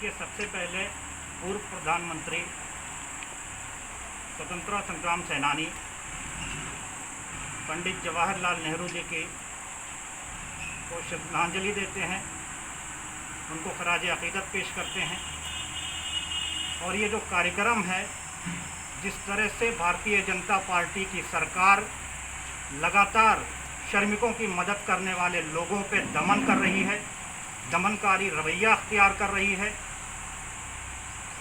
देखिए, सबसे पहले पूर्व प्रधानमंत्री, स्वतंत्रता संग्राम सेनानी पंडित जवाहरलाल नेहरू जी की को श्रद्धांजलि देते हैं, उनको खराज अक़ीदत पेश करते हैं। और ये जो कार्यक्रम है, जिस तरह से भारतीय जनता पार्टी की सरकार लगातार श्रमिकों की मदद करने वाले लोगों पे दमन कर रही है, दमनकारी रवैया अख्तियार कर रही है,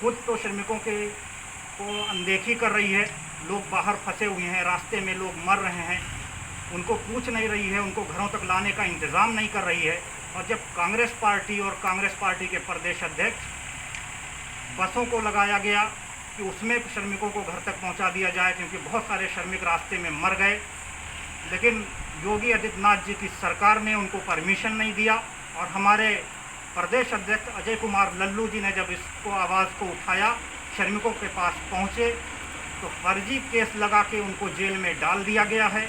खुद तो श्रमिकों को अनदेखी कर रही है। लोग बाहर फंसे हुए हैं, रास्ते में लोग मर रहे हैं, उनको पूछ नहीं रही है, उनको घरों तक लाने का इंतज़ाम नहीं कर रही है। और जब कांग्रेस पार्टी और कांग्रेस पार्टी के प्रदेश अध्यक्ष बसों को लगाया गया कि उसमें श्रमिकों को घर तक पहुंचा दिया जाए, क्योंकि बहुत सारे श्रमिक रास्ते में मर गए, लेकिन योगी आदित्यनाथ जी की सरकार ने उनको परमिशन नहीं दिया। और हमारे प्रदेश अध्यक्ष अजय कुमार लल्लू जी ने जब इसको आवाज़ को उठाया, श्रमिकों के पास पहुंचे, तो फर्जी केस लगा के उनको जेल में डाल दिया गया है।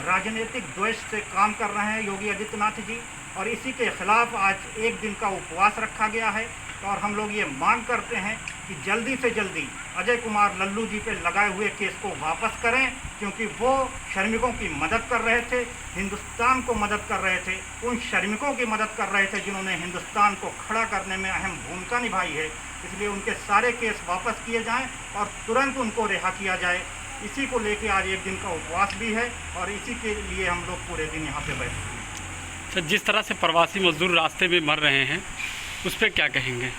राजनीतिक द्वेष से काम कर रहे हैं योगी आदित्यनाथ जी, और इसी के खिलाफ आज एक दिन का उपवास रखा गया है। और हम लोग ये मांग करते हैं कि जल्दी से जल्दी अजय कुमार लल्लू जी पे लगाए हुए केस को वापस करें, क्योंकि वो श्रमिकों की मदद कर रहे थे, हिंदुस्तान को मदद कर रहे थे, उन श्रमिकों की मदद कर रहे थे जिन्होंने हिंदुस्तान को खड़ा करने में अहम भूमिका निभाई है। इसलिए उनके सारे केस वापस किए जाएं और तुरंत उनको रिहा किया जाए। इसी को लेके आज एक दिन का उपवास भी है, और इसी के लिए हम लोग पूरे दिन यहाँ पे बैठे हैं। तो जिस तरह से प्रवासी मजदूर रास्ते में मर रहे हैं, उस पर क्या कहेंगे?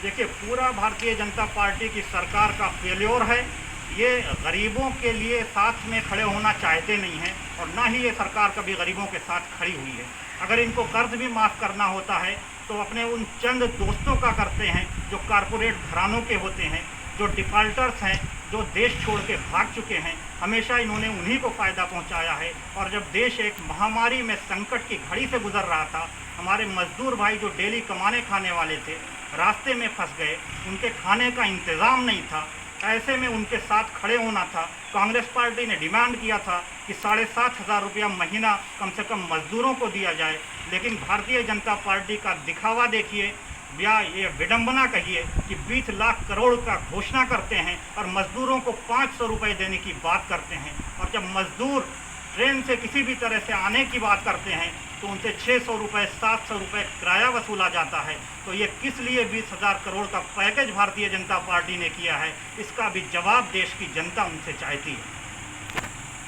देखिए, पूरा भारतीय जनता पार्टी की सरकार का फेल्योर है। ये गरीबों के लिए साथ में खड़े होना चाहते नहीं हैं, और ना ही ये सरकार कभी गरीबों के साथ खड़ी हुई है। अगर इनको कर्ज भी माफ़ करना होता है तो अपने उन चंद दोस्तों का करते हैं जो कारपोरेट घरानों के होते हैं, जो डिफ़ाल्टर्स हैं, जो देश छोड़ के भाग चुके हैं। हमेशा इन्होंने उन्हीं को फ़ायदा पहुंचाया है। और जब देश एक महामारी में संकट की घड़ी से गुजर रहा था, हमारे मजदूर भाई जो डेली कमाने खाने वाले थे, रास्ते में फंस गए, उनके खाने का इंतज़ाम नहीं था। ऐसे में उनके साथ खड़े होना था। कांग्रेस पार्टी ने डिमांड किया था कि 7,500 रुपया महीना कम से कम मजदूरों को दिया जाए, लेकिन भारतीय जनता पार्टी का दिखावा देखिए, या ये विडंबना कहिए कि 20 लाख करोड़ का घोषणा करते हैं और मजदूरों को 500 रुपये देने की बात करते हैं। और जब मजदूर ट्रेन से किसी भी तरह से आने की बात करते हैं तो उनसे 600 रुपये 700 रुपये किराया वसूला जाता है। तो ये किस लिए 20,000 करोड़ का पैकेज भारतीय जनता पार्टी ने किया है, इसका भी जवाब देश की जनता उनसे चाहती है।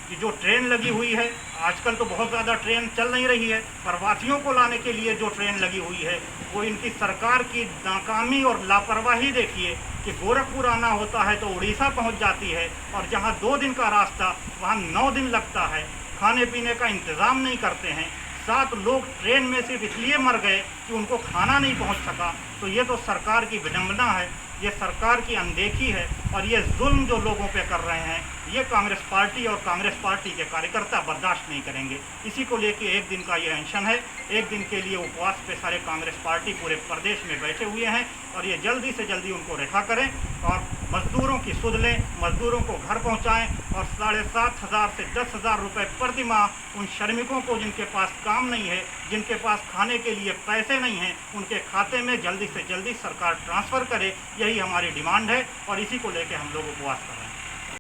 कि जो ट्रेन लगी हुई है, आजकल तो बहुत ज़्यादा ट्रेन चल नहीं रही है, प्रवासियों को लाने के लिए जो ट्रेन लगी हुई है, वो इनकी सरकार की नाकामी और लापरवाही देखिए कि गोरखपुर आना होता है तो उड़ीसा पहुंच जाती है, और जहां 2 दिन का रास्ता वहां 9 दिन लगता है। खाने पीने का इंतज़ाम नहीं करते हैं। 7 लोग ट्रेन में सिर्फ इसलिए मर गए कि उनको खाना नहीं पहुंच सका। तो ये तो सरकार की विडंबना है, ये सरकार की अनदेखी है, और ये जुल्म जो लोगों पे कर रहे हैं, ये कांग्रेस पार्टी और कांग्रेस पार्टी के कार्यकर्ता बर्दाश्त नहीं करेंगे। इसी को लेके एक दिन का ये अनशन है। एक दिन के लिए उपवास पे सारे कांग्रेस पार्टी पूरे प्रदेश में बैठे हुए हैं, और ये जल्दी से जल्दी उनको रिहा करें और मजदूरों की सुध लें, मजदूरों को घर पहुंचाएं, और 7,500 से 10,000 रुपये प्रति माह उन श्रमिकों को जिनके पास काम नहीं है, जिनके पास खाने के लिए पैसे नहीं हैं, उनके खाते में जल्दी से जल्दी सरकार ट्रांसफ़र करे। यही हमारी डिमांड है, और इसी को लेकर हम लोग उपवास कर रहे हैं।